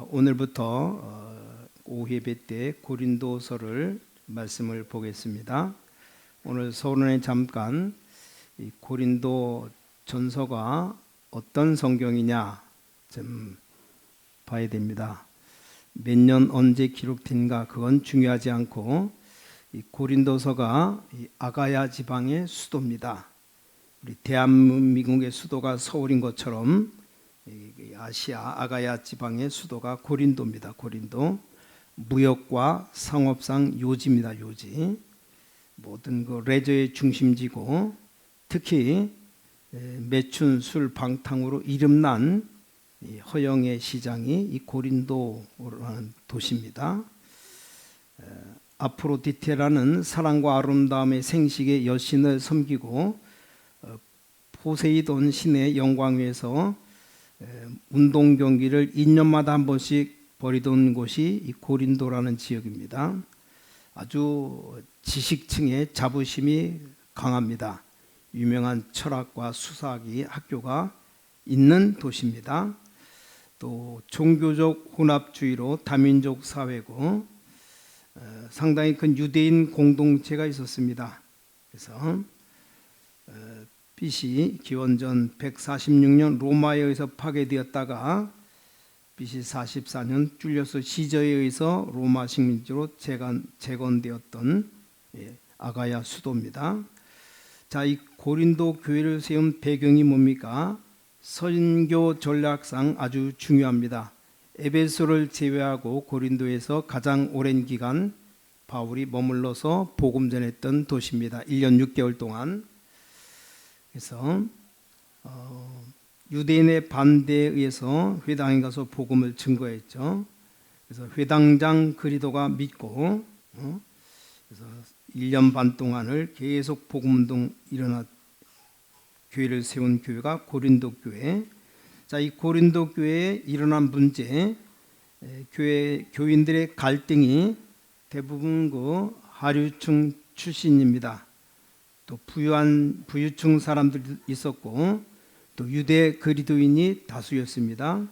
오늘부터 오후 예배 때 고린도서를 말씀을 보겠습니다. 오늘 서론에 잠깐 이 고린도 전서가 어떤 성경이냐 좀 봐야 됩니다. 몇 년 언제 기록된가 그건 중요하지 않고 이 고린도서가 이 아가야 지방의 수도입니다. 우리 대한민국의 수도가 서울인 것처럼 아시아 아가야 지방의 수도가 고린도입니다. 고린도 무역과 상업상 요지입니다. 요지 모든 그 레저의 중심지고 특히 매춘 술 방탕으로 이름난 허영의 시장이 이 고린도라는 도시입니다. 아프로디테라는 사랑과 아름다움의 생식의 여신을 섬기고 포세이돈 신의 영광 위에서 운동 경기를 2년마다 한 번씩 벌이던 곳이 이 고린도라는 지역입니다. 아주 지식층의 자부심이 강합니다. 유명한 철학과 수사학이 학교가 있는 도시입니다. 또 종교적 혼합주의로 다민족 사회고 상당히 큰 유대인 공동체가 있었습니다. 그래서 BC 기원전 146년 로마에 의해서 파괴되었다가 BC 44년 줄리어스 시저에 의해서 로마 식민지로 재건되었던 아가야 수도입니다. 자, 이 고린도 교회를 세운 배경이 뭡니까? 선교 전략상 아주 중요합니다. 에베소를 제외하고 고린도에서 가장 오랜 기간 바울이 머물러서 복음 전했던 도시입니다. 1년 6개월 동안. 그래서 유대인의 반대에 의해서 회당에 가서 복음을 증거했죠. 그래서 회당장 그리도가 믿고 그래서 1년 반 동안을 계속 복음운동 일어나 교회를 세운 교회가 고린도 교회. 자, 이 고린도 교회에 일어난 문제, 교인들의 갈등이 대부분 그 하류층 출신입니다. 또 부유층 사람들 있었고 또 유대 그리스도인이 다수였습니다.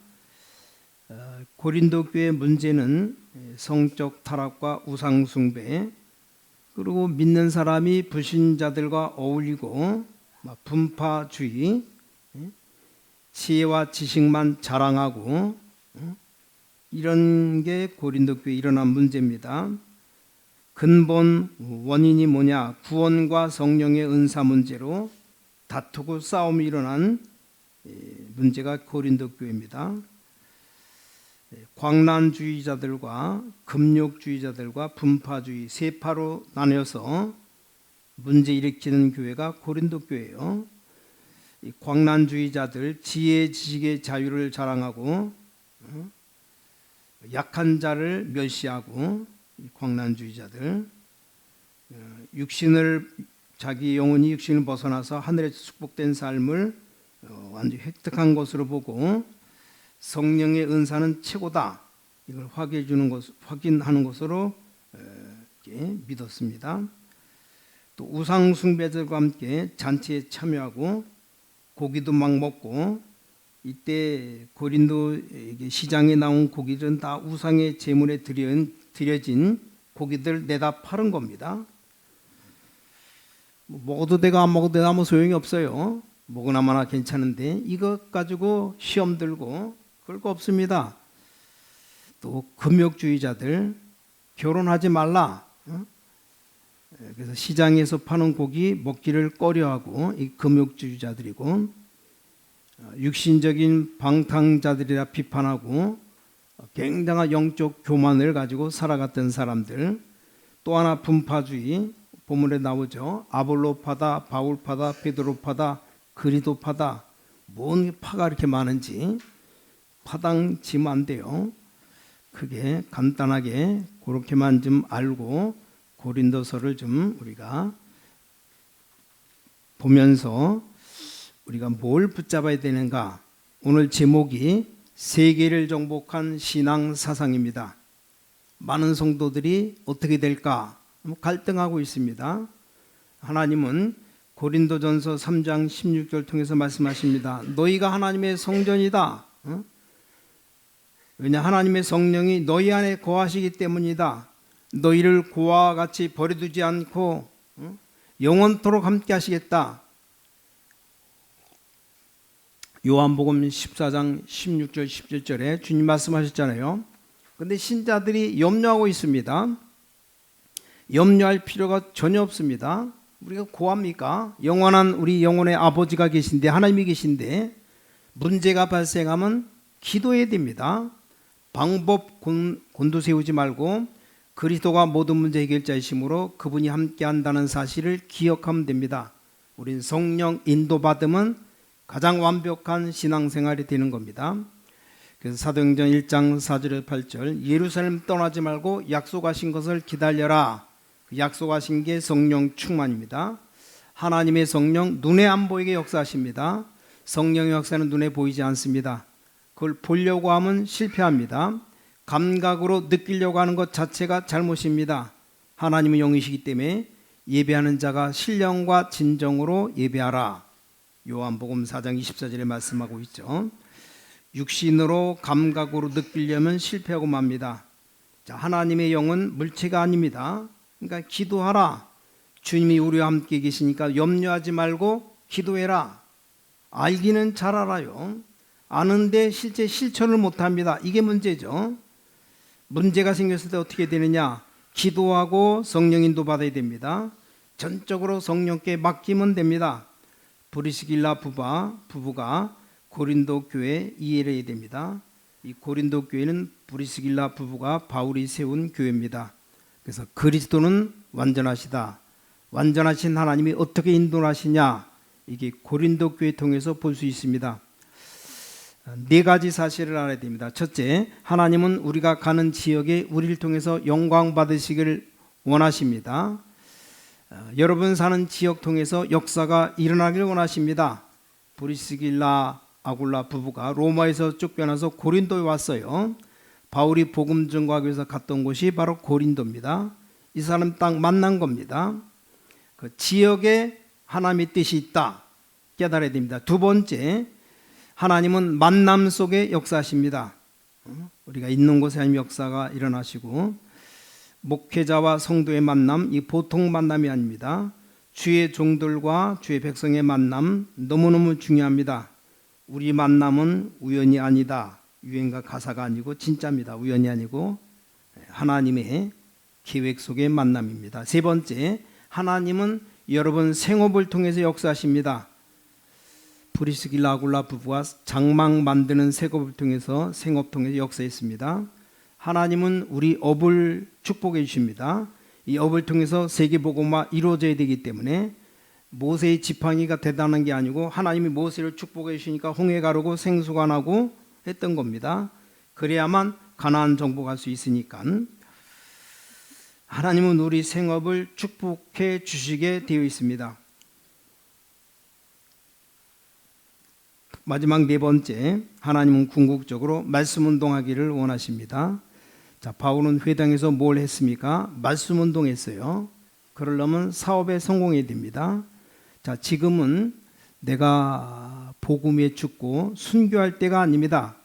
고린도 교회의 문제는 성적 타락과 우상 숭배, 그리고 믿는 사람이 불신자들과 어울리고 분파주의, 지혜와 지식만 자랑하고 이런 게 고린도 교회에 일어난 문제입니다. 근본 원인이 뭐냐? 구원과 성령의 은사 문제로 다투고 싸움이 일어난 문제가 고린도 교회입니다. 광란주의자들과 금욕주의자들과 분파주의 세파로 나뉘어서 문제 일으키는 교회가 고린도 교회예요. 이 광란주의자들 지혜 지식의 자유를 자랑하고 약한 자를 멸시하고 광란주의자들 자기 영혼이 육신을 벗어나서 하늘에서 축복된 삶을 완전히 획득한 것으로 보고 성령의 은사는 최고다 이걸 확인하는 것으로 믿었습니다. 또 우상 숭배들과 함께 잔치에 참여하고 고기도 막 먹고 이때 고린도 시장에 나온 고기들은 다 우상의 제물에 드려진 고기들 내다 파는 겁니다. 먹어도 되고 안 먹어도 되고 아무 소용이 없어요. 먹으나마나 괜찮은데 이것 가지고 시험 들고 그럴 거 없습니다. 또 금욕주의자들 결혼하지 말라. 그래서 시장에서 파는 고기 먹기를 꺼려하고 이 금욕주의자들이고 육신적인 방탕자들이라 비판하고 굉장한 영적 교만을 가지고 살아갔던 사람들. 또 하나 분파주의 본문에 나오죠. 아볼로파다, 바울파다, 베드로파다, 그리도파다. 뭔 파가 이렇게 많은지 파당 지면 안 돼요. 크게 간단하게 그렇게만 좀 알고 고린도서를 좀 우리가 보면서 우리가 뭘 붙잡아야 되는가. 오늘 제목이 세계를 정복한 신앙 사상입니다. 많은 성도들이 어떻게 될까 갈등하고 있습니다. 하나님은 고린도전서 3장 16절 통해서 말씀하십니다. 너희가 하나님의 성전이다. 왜냐 하나님의 성령이 너희 안에 거하시기 때문이다. 너희를 고아와 같이 버려두지 않고 영원토록 함께 하시겠다. 요한복음 14장 16절 17절에 주님 말씀하셨잖아요. 그런데 신자들이 염려하고 있습니다. 염려할 필요가 전혀 없습니다. 우리가 고합니까? 영원한 우리 영혼의 아버지가 계신데, 하나님이 계신데 문제가 발생하면 기도해야 됩니다. 방법 곤두세우지 말고 그리스도가 모든 문제 해결자이시므로 그분이 함께한다는 사실을 기억하면 됩니다. 우린 성령 인도받으면 가장 완벽한 신앙생활이 되는 겁니다. 그래서 사도행전 1장 4절 8절 예루살렘 떠나지 말고 약속하신 것을 기다려라. 그 약속하신 게 성령 충만입니다. 하나님의 성령 눈에 안 보이게 역사하십니다. 성령의 역사는 눈에 보이지 않습니다. 그걸 보려고 하면 실패합니다. 감각으로 느끼려고 하는 것 자체가 잘못입니다. 하나님은 영이시기 때문에 예배하는 자가 신령과 진정으로 예배하라. 요한복음 4장 24절에 말씀하고 있죠. 육신으로 감각으로 느끼려면 실패하고 맙니다. 자, 하나님의 영은 물체가 아닙니다. 그러니까 기도하라. 주님이 우리와 함께 계시니까 염려하지 말고 기도해라. 알기는 잘 알아요. 아는데 실제 실천을 못합니다. 이게 문제죠. 문제가 생겼을 때 어떻게 되느냐? 기도하고 성령 인도 받아야 됩니다. 전적으로 성령께 맡기면 됩니다. 브리스길라 부부가 고린도 교회에 이해를 해야 됩니다. 이 고린도 교회는 브리스길라 부부가 바울이 세운 교회입니다. 그래서 그리스도는 완전하시다. 완전하신 하나님이 어떻게 인도하시냐? 이게 고린도 교회 통해서 볼 수 있습니다. 네 가지 사실을 알아야 됩니다. 첫째, 하나님은 우리가 가는 지역에 우리를 통해서 영광 받으시기를 원하십니다. 여러분 사는 지역 통해서 역사가 일어나길 원하십니다. 브리스길라 아굴라 부부가 로마에서 쫓겨나서 고린도에 왔어요. 바울이 복음 전가하기 위해서 갔던 곳이 바로 고린도입니다. 이 사람 딱 만난 겁니다. 그 지역에 하나님의 뜻이 있다 깨달아야 됩니다. 두 번째, 하나님은 만남 속에 역사하십니다. 우리가 있는 곳에 하나님 역사가 일어나시고, 목회자와 성도의 만남, 이 보통 만남이 아닙니다. 주의 종들과 주의 백성의 만남 너무너무 중요합니다. 우리 만남은 우연이 아니다. 유행가 가사가 아니고 진짜입니다. 우연이 아니고 하나님의 계획 속의 만남입니다. 세 번째, 하나님은 여러분 생업을 통해서 역사하십니다. 브리스길라 아굴라 부부가 장막 만드는 생업을 통해서 역사했습니다. 하나님은 우리 업을 축복해 주십니다. 이 업을 통해서 세계복음화 이루어져야 되기 때문에 모세의 지팡이가 대단한 게 아니고 하나님이 모세를 축복해 주시니까 홍해 가르고 생수가 나고 했던 겁니다. 그래야만 가나안 정복할 수 있으니까 하나님은 우리 생업을 축복해 주시게 되어 있습니다. 마지막 네 번째, 하나님은 궁극적으로 말씀 운동하기를 원하십니다. 자, 바울은 회당에서 뭘 했습니까? 말씀 운동했어요. 그러려면 사업에 성공해야 됩니다. 자, 지금은 내가 복음에 죽고 순교할 때가 아닙니다.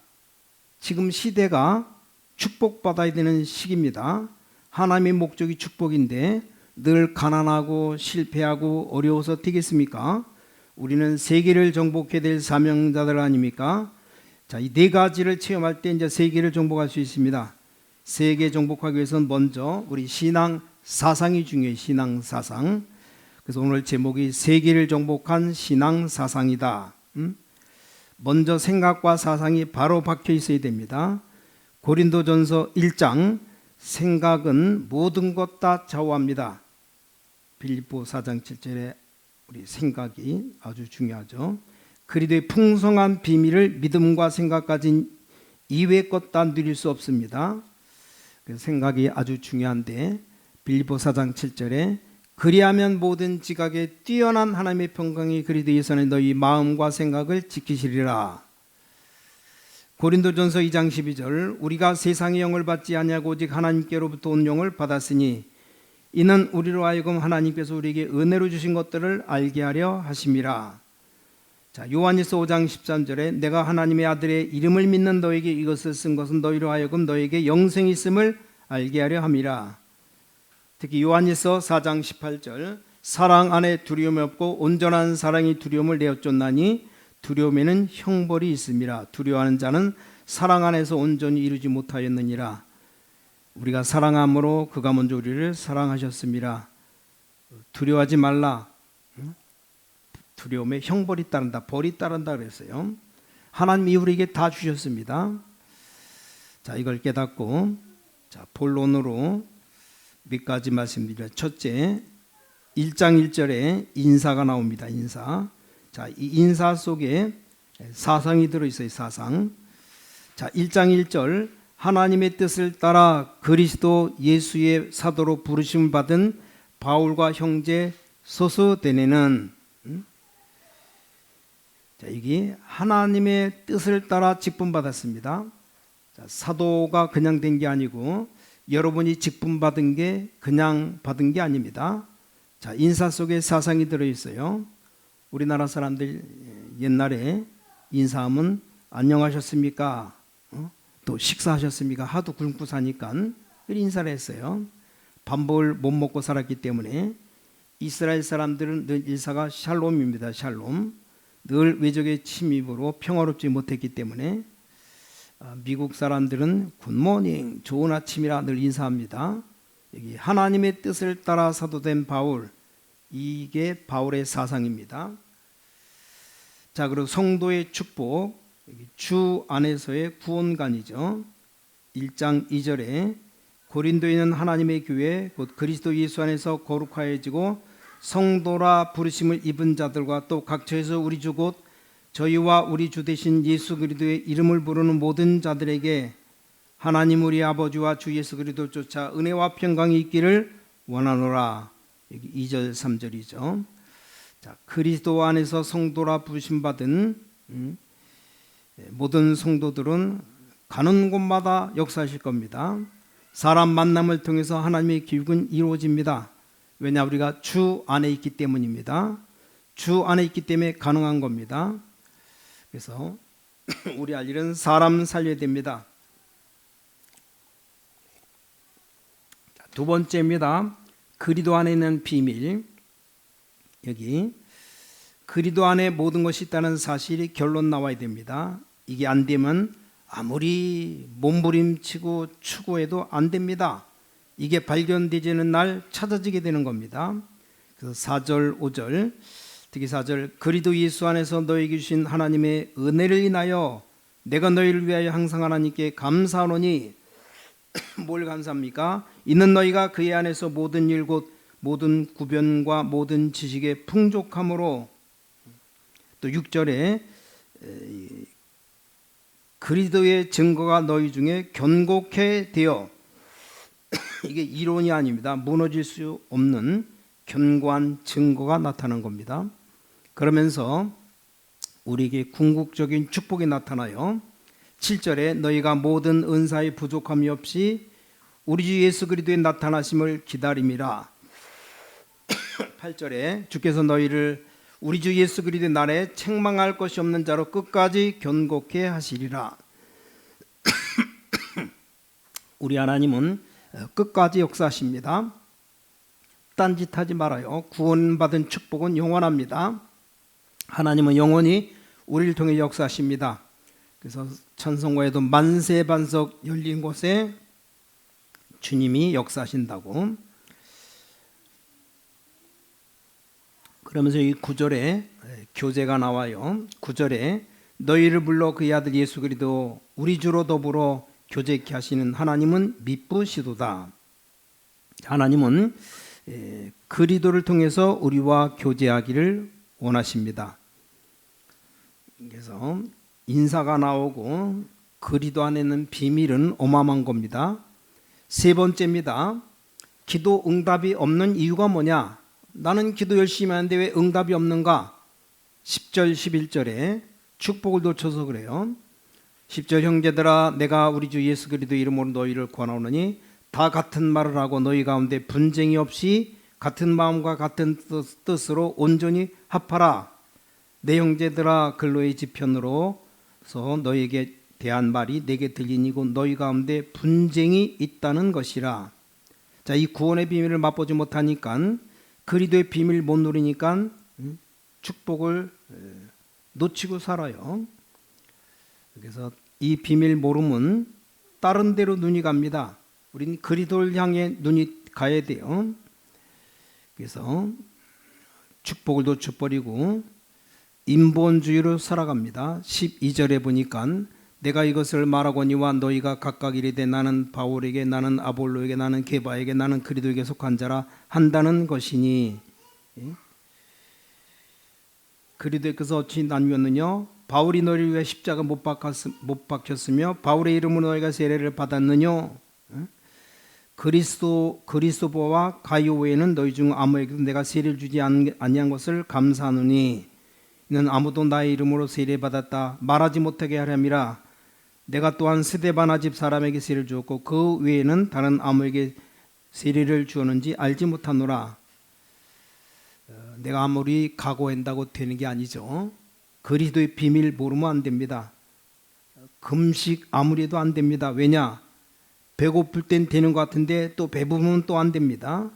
지금 시대가 축복받아야 되는 시기입니다. 하나님의 목적이 축복인데 늘 가난하고 실패하고 어려워서 되겠습니까? 우리는 세계를 정복해야 될 사명자들 아닙니까? 자, 이 네 가지를 체험할 때 이제 세계를 정복할 수 있습니다. 세계 정복하기 위해서는 먼저 우리 신앙 사상이 중요해요. 신앙 사상. 그래서 오늘 제목이 세계를 정복한 신앙 사상이다. 먼저 생각과 사상이 바로 박혀 있어야 됩니다. 고린도전서 1장 생각은 모든 것 다 좌우합니다. 빌립보 4장 7절에 우리 생각이 아주 중요하죠. 그리스도의 풍성한 비밀을 믿음과 생각 가진 이외의 것 다 누릴 수 없습니다. 그래서 생각이 아주 중요한데 빌립보 4장 7절에 그리하면 모든 지각에 뛰어난 하나님의 평강이 그리스도 예수의 너희 마음과 생각을 지키시리라. 고린도전서 2장 12절 우리가 세상의 영을 받지 아니하고 오직 하나님께로부터 온 영을 받았으니 이는 우리로 하여금 하나님께서 우리에게 은혜로 주신 것들을 알게 하려 하심이라. 자, 요한일서 5장 13절에 내가 하나님의 아들의 이름을 믿는 너에게 이것을 쓴 것은 너희로 하여금 너에게 영생이 있음을 알게 하려 함이라. 특히 요한일서 4장 18절 사랑 안에 두려움이 없고 온전한 사랑이 두려움을 내어쫓나니 두려움에는 형벌이 있음이라. 두려워하는 자는 사랑 안에서 온전히 이루지 못하였느니라. 우리가 사랑함으로 그가 먼저 우리를 사랑하셨습니다. 두려워하지 말라. 두려움에 형벌이 따른다, 벌이 따른다 그랬어요. 하나님이 우리에게 다 주셨습니다. 자, 이걸 깨닫고 자, 본론으로 몇 가지 말씀드립니다. 첫째, 1장 1절에 인사가 나옵니다. 인사. 자, 이 인사 속에 사상이 들어있어요. 사상. 자, 1장 1절 하나님의 뜻을 따라 그리스도 예수의 사도로 부르심을 받은 바울과 형제 소스데네는 자, 이게 하나님의 뜻을 따라 직분받았습니다. 자, 사도가 그냥 된 게 아니고 여러분이 직분받은 게 그냥 받은 게 아닙니다. 자, 인사 속에 사상이 들어있어요. 우리나라 사람들 옛날에 인사하면 안녕하셨습니까? 또 식사하셨습니까? 하도 굶고 사니까 인사를 했어요. 밥을 못 먹고 살았기 때문에 이스라엘 사람들은 늘 인사가 샬롬입니다. 샬롬. 늘 외적의 침입으로 평화롭지 못했기 때문에 미국 사람들은 굿모닝, 좋은 아침이라 늘 인사합니다. 여기 하나님의 뜻을 따라 사도된 바울, 이게 바울의 사상입니다. 자, 그리고 성도의 축복, 여기 주 안에서의 구원관이죠. 1장 2절에 고린도에 있는 하나님의 교회 곧 그리스도 예수 안에서 거룩하여지고 성도라 부르심을 입은 자들과 또 각처에서 우리 주 곧 저희와 우리 주 되신 예수 그리스도의 이름을 부르는 모든 자들에게 하나님 우리 아버지와 주 예수 그리스도 쫓아 은혜와 평강이 있기를 원하노라. 여기 2절 3절이죠. 자, 그리스도 안에서 성도라 부르심 받은 모든 성도들은 가는 곳마다 역사하실 겁니다. 사람 만남을 통해서 하나님의 기획은 이루어집니다. 왜냐, 우리가 주 안에 있기 때문입니다. 주 안에 있기 때문에 가능한 겁니다. 그래서 우리 할 일은 사람 살려야 됩니다. 두 번째입니다. 그리스도 안에 있는 비밀. 여기 그리스도 안에 모든 것이 있다는 사실이 결론 나와야 됩니다. 이게 안 되면 아무리 몸부림치고 추구해도 안 됩니다. 이게 발견되지는 날 찾아지게 되는 겁니다. 그래서 4절 5절 특히 4절 그리스도 예수 안에서 너에게 주신 하나님의 은혜를 인하여 내가 너희를 위하여 항상 하나님께 감사하노니 뭘 감사합니까? 이는 너희가 그의 안에서 모든 일 곧 모든 구변과 모든 지식의 풍족함으로 또 6절에 그리스도의 증거가 너희 중에 견고케 되어 이게 이론이 아닙니다. 무너질 수 없는 견고한 증거가 나타난 겁니다. 그러면서 우리에게 궁극적인 축복이 나타나요. 7절에 너희가 모든 은사의 부족함이 없이 우리 주 예수 그리스도의 나타나심을 기다림이라. 8절에 주께서 너희를 우리 주 예수 그리스도의 날에 책망할 것이 없는 자로 끝까지 견고케 하시리라. 우리 하나님은 끝까지 역사하십니다. 딴짓하지 말아요. 구원받은 축복은 영원합니다. 하나님은 영원히 우리를 통해 역사하십니다. 그래서 천성과에도 만세반석 열린 곳에 주님이 역사하신다고. 그러면서 이 9절에 교제가 나와요. 9절에 너희를 불러 그의 아들 예수 그리스도 우리 주로 더불어 교제케 하시는 하나님은 미쁘시도다. 하나님은 그리스도를 통해서 우리와 교제하기를 원하십니다. 그래서 인사가 나오고 그리스도 안에 있는 비밀은 어마어마한 겁니다. 세 번째입니다. 기도 응답이 없는 이유가 뭐냐? 나는 기도 열심히 하는데 왜 응답이 없는가? 10절 11절에 축복을 놓쳐서 그래요. 10절 형제들아 내가 우리 주 예수 그리스도 이름으로 너희를 권하오노니 다 같은 말을 하고 너희 가운데 분쟁이 없이 같은 마음과 같은 뜻으로 온전히 합하라. 내 형제들아 근로의 지편으로서 너에게 대한 말이 내게 들리니고 너희 가운데 분쟁이 있다는 것이라. 자, 이 구원의 비밀을 맛보지 못하니까, 그리도의 비밀 못 누리니까 축복을 놓치고 살아요. 그래서 이 비밀 모름은 다른 데로 눈이 갑니다. 우리는 그리도를 향해 눈이 가야 돼요. 그래서 축복을 놓쳐버리고 인본주의로 살아갑니다. 12절에 보니까 내가 이것을 말하거니와 너희가 각각 이르되 나는 바울에게, 나는 아볼로에게, 나는 게바에게, 나는 그리도에게 속한 자라 한다는 것이니. 그리도에게서 어찌 나뉘었느냐? 바울이 너희를 위해 십자가 못 박혔으며 바울의 이름으로 너희가 세례를 받았느냐? 그리스도보와 가이오 외에는 너희 중 아무에게도 내가 세례를 주지 아니한 것을 감사하노니 이는 아무도 나의 이름으로 세례받았다 말하지 못하게 하려 함이라. 내가 또한 스데바나 집 사람에게 세례를 주었고 그 외에는 다른 아무에게 세례를 주었는지 알지 못하노라. 내가 아무리 각오한다고 되는 게 아니죠. 그리스도의 비밀 모르면 안 됩니다. 금식 아무리 해도 안 됩니다. 왜냐? 배고플 땐 되는 것 같은데 또 배부르면 또 안 됩니다.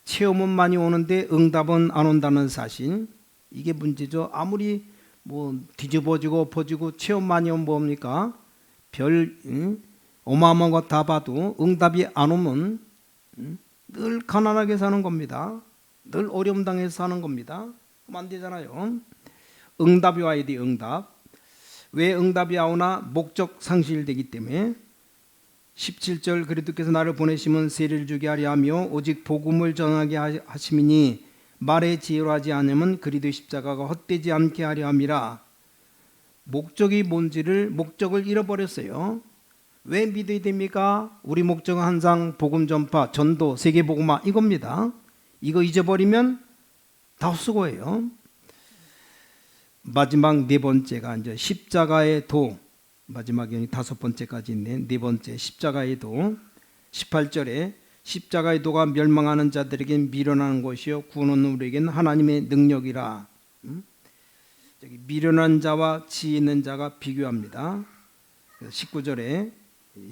체험은 많이 오는데 응답은 안 온다는 사실, 이게 문제죠. 아무리 뭐 뒤집어지고 엎어지고 체험 많이 오면 뭡니까? 어마어마한 거 다 봐도 응답이 안 오면 늘 가난하게 사는 겁니다. 늘 어려움 당해서 사는 겁니다. 그럼 안 되잖아요. 응답이 와야 돼. 응답. 왜 응답이 오나? 목적 상실되기 때문에. 17절 그리스도께서 나를 보내시면 세례를 주게 하려 하며 오직 복음을 전하게 하심이니 말의 지혜로 하지 않으면 그리스도의 십자가가 헛되지 않게 하려 함이라. 목적이 뭔지를 목적을 잃어버렸어요. 왜 믿어야 됩니까? 우리 목적은 항상 복음 전파, 전도, 세계 복음화 이겁니다. 이거 잊어버리면 다 헛수고예요. 마지막 네 번째가 이제 십자가의 도. 마지막에 다섯 번째까지 있네. 네 번째 십자가의 도. 18절에 십자가의 도가 멸망하는 자들에겐 미련한 것이요 구원은 우리에겐 하나님의 능력이라. 여기 미련한 자와 지혜 있는 자가 비교합니다. 19절에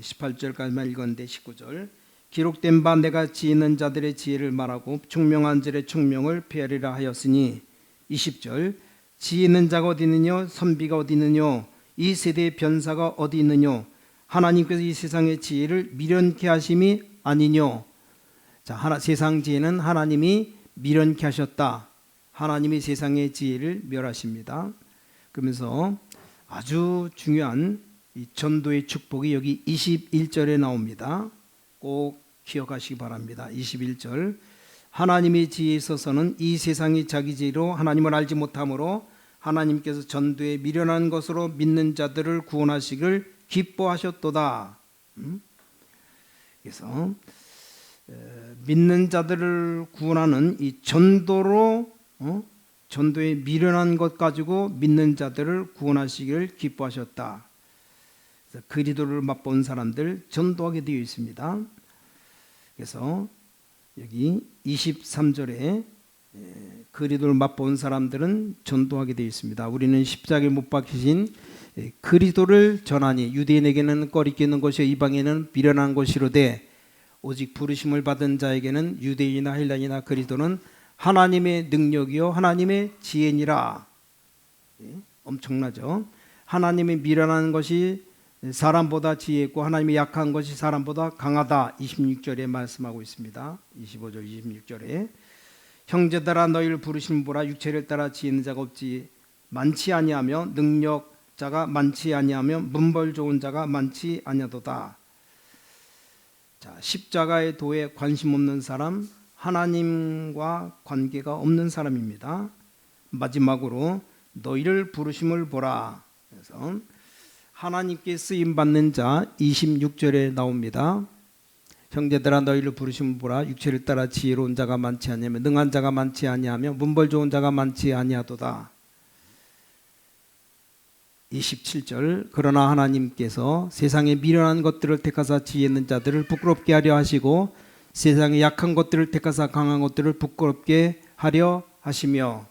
18절까지만 읽었는데 19절 기록된 바 내가 지혜 있는 자들의 지혜를 말하고 총명한 자들의 총명을 페하리라 하였으니. 20절 지혜 있는 자가 어디 있느냐? 선비가 어디 있느냐? 이 세대의 변사가 어디 있느냐? 하나님께서 이 세상의 지혜를 미련케 하심이 아니뇨. 자, 세상 지혜는 하나님이 미련케 하셨다. 하나님이 세상의 지혜를 멸하십니다. 그러면서 아주 중요한 이 전도의 축복이 여기 21절에 나옵니다. 꼭 기억하시기 바랍니다. 21절 하나님의 지혜에 있어서는 이 세상이 자기 지혜로 하나님을 알지 못하므로 하나님께서 전도에 미련한 것으로 믿는 자들을 구원하시길 기뻐하셨도다. 그래서 믿는 자들을 구원하는 이 전도로 전도에 미련한 것 가지고 믿는 자들을 구원하시기를 기뻐하셨다. 그래서 그리스도를 맛본 사람들 전도하게 되어 있습니다. 그래서 여기 23절에 그리스도를 맛본 사람들은 전도하게 되어 있습니다. 우리는 십자가에 못 박히신 그리스도를 전하니 유대인에게는 꺼리끼 있는 것이요 이방인은 미련한 것이로되 오직 부르심을 받은 자에게는 유대인이나 헬라인이나 그리스도는 하나님의 능력이요 하나님의 지혜니라. 엄청나죠. 하나님의 미련한 것이 사람보다 지혜 있고 하나님의 약한 것이 사람보다 강하다. 26절에 말씀하고 있습니다. 25절 26절에 형제들아 너희를 부르신 보라 육체를 따라 지혜 있는 자가 없지 많지 아니하며 능력자가 많지 아니하며 문벌 좋은 자가 많지 아니하도다. 자, 십자가의 도에 관심 없는 사람, 하나님과 관계가 없는 사람입니다. 마지막으로 너희를 부르심을 보라. 그래서 하나님께 쓰임 받는 자 26절에 나옵니다. 형제들아 너희를 부르심을 보라 육체를 따라 지혜로운 자가 많지 아니하며 능한 자가 많지 아니하며 문벌 좋은 자가 많지 아니하도다. 27절 그러나 하나님께서 세상에 미련한 것들을 택하사 지혜 있는 자들을 부끄럽게 하려 하시고 세상에 약한 것들을 택하사 강한 것들을 부끄럽게 하려 하시며.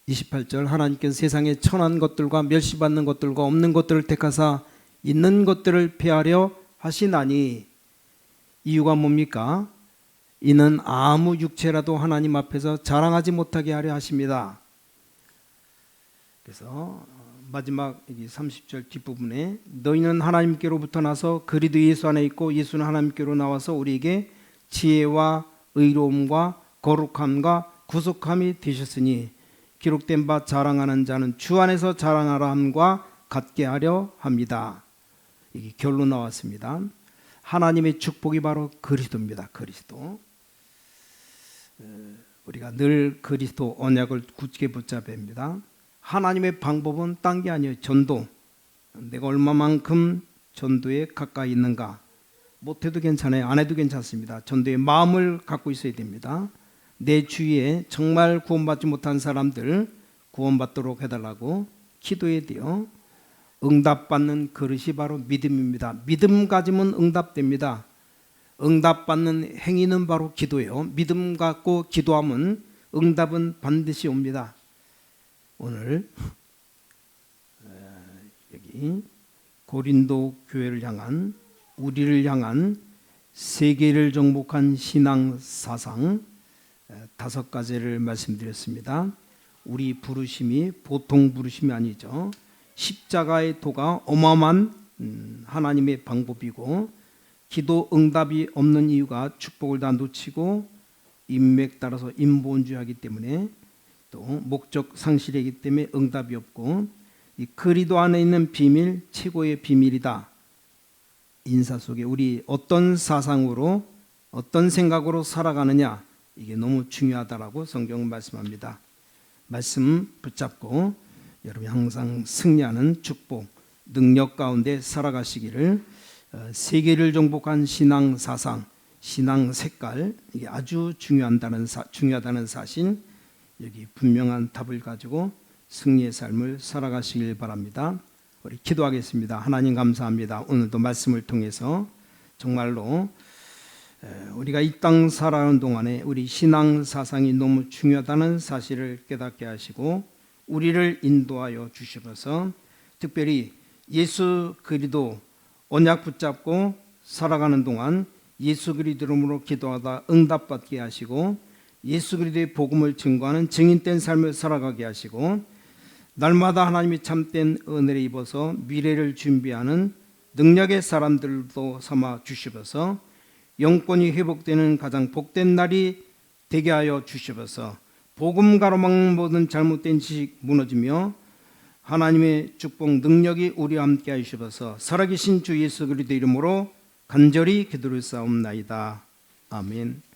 28절 하나님께서 세상에 천한 것들과 멸시받는 것들과 없는 것들을 택하사 있는 것들을 폐하려 하시나니 이유가 뭡니까? 이는 아무 육체라도 하나님 앞에서 자랑하지 못하게 하려 하십니다. 그래서 마지막 30절 뒷부분에 너희는 하나님께로부터 나서 그리스도 예수 안에 있고 예수는 하나님께로 나와서 우리에게 지혜와 의로움과 거룩함과 구속함이 되셨으니 기록된 바 자랑하는 자는 주 안에서 자랑하라 함과 같게 하려 합니다. 이게 결론 나왔습니다. 하나님의 축복이 바로 그리스도입니다. 그리스도. 우리가 늘 그리스도 언약을 굳게 붙잡아야 합니다. 하나님의 방법은 딴 게 아니에요. 전도. 내가 얼마만큼 전도에 가까이 있는가. 못해도 괜찮아요. 안 해도 괜찮습니다. 전도의 마음을 갖고 있어야 됩니다. 내 주위에 정말 구원받지 못한 사람들 구원받도록 해달라고 기도해야 돼요. 응답받는 그릇이 바로 믿음입니다. 믿음 가지면 응답됩니다. 응답받는 행위는 바로 기도예요. 믿음 갖고 기도하면 응답은 반드시 옵니다. 오늘 여기 고린도 교회를 향한 우리를 향한 세계를 정복한 신앙 사상 5가지를 말씀드렸습니다. 우리 부르심이 보통 부르심이 아니죠. 십자가의 도가 어마어마한 하나님의 방법이고 기도 응답이 없는 이유가 축복을 다 놓치고 인맥 따라서 인본주의하기 때문에 또 목적 상실이기 때문에 응답이 없고 이 그리스도 안에 있는 비밀 최고의 비밀이다. 인사 속에 우리 어떤 사상으로 어떤 생각으로 살아가느냐 이게 너무 중요하다라고 성경은 말씀합니다. 말씀 붙잡고 여러분이 항상 승리하는 축복 능력 가운데 살아가시기를 세계를 정복한 신앙 사상 신앙 색깔 이게 아주 중요하다는 사실 여기 분명한 답을 가지고 승리의 삶을 살아가시길 바랍니다. 우리 기도하겠습니다. 하나님 감사합니다. 오늘도 말씀을 통해서 정말로 우리가 이 땅 살아가는 동안에 우리 신앙 사상이 너무 중요하다는 사실을 깨닫게 하시고 우리를 인도하여 주시면서 특별히 예수 그리스도 언약 붙잡고 살아가는 동안 예수 그리스도 이름으로 기도하다 응답받게 하시고 예수 그리스도의 복음을 증거하는 증인된 삶을 살아가게 하시고 날마다 하나님이 참된 은혜를 입어서 미래를 준비하는 능력의 사람들도 삼아 주시면서 영권이 회복되는 가장 복된 날이 되게 하여 주시면서 복음 가로막는 모든 잘못된 지식 무너지며 하나님의 축복 능력이 우리와 함께 하시면서 살아계신 주 예수 그리스도 이름으로 간절히 기도를 쌓옵나이다. 아멘.